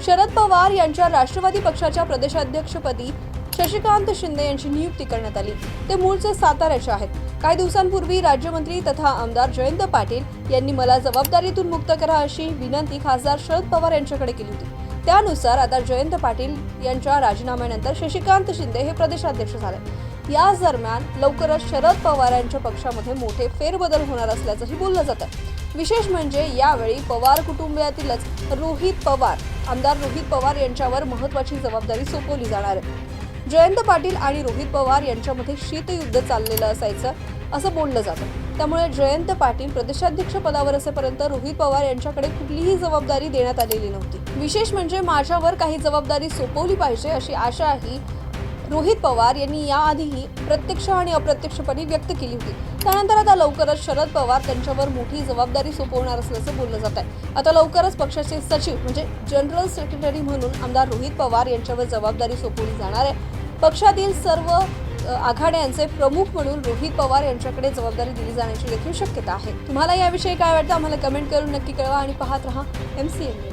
शरद पवार यांच्या राष्ट्रवादी पक्षाच्या प्रदेशाध्यक्षपदी शशिकांत शिंदे यांची नियुक्ती करण्यात आली। ते मूळचे साताऱ्याचे आहेत। काही दिवसांपूर्वी राज्यमंत्री तथा आमदार जयंत पाटील यांनी मला जबाबदारीतून मुक्त करा अशी विनंती खासदार शरद पवार यांच्याकडे केली होती। त्यानुसार आता जयंत पाटील यांच्या राजीनाम्यानंतर शशिकांत शिंदे हे प्रदेशाध्यक्ष झाले। याच दरम्यान लवकरच शरद पवार यांच्या पक्षामध्ये मोठे फेरबदल होणार असल्याचंही बोललं जातं। विशेष म्हणजे यावेळी पवार कुटुंबियातीलच आमदार रोहित पवार यांच्यावर महत्त्वाची जबाबदारी सोपवली जाणार आहे। जयंत पाटील आणि रोहित पवार यांच्यामध्ये शीतयुद्ध चाललेलं असायचं असं बोललं जातं। त्यामुळे जयंत पाटील प्रदेशाध्यक्ष पदावर असेपर्यंत रोहित पवार यांच्याकडे कुठलीही जबाबदारी देण्यात आलेली नव्हती। विशेष म्हणजे माझ्यावर काही जबाबदारी सोपवली पाहिजे अशी आशाही रोहित पवार यांनी याआधीही प्रत्यक्ष आणि अप्रत्यक्षपणे व्यक्त केली होती। त्यानंतर आता लवकरच शरद पवार त्यांच्यावर मोठी जबाबदारी सोपवणार असल्याचं बोललं जात आहे। आता लवकरच पक्षाचे सचिव म्हणजे जनरल सेक्रेटरी म्हणून आमदार रोहित पवार यांच्यावर जबाबदारी सोपवली जाणार आहे। पक्षातील सर्व आघाड्यांचे प्रमुख म्हणून रोहित पवार यांच्याकडे जबाबदारी दिली जाण्याची देखील शक्यता आहे। तुम्हाला याविषयी काय वाटतं आम्हाला कमेंट करून नक्की कळवा आणि पाहत रहा MCN न्यूज।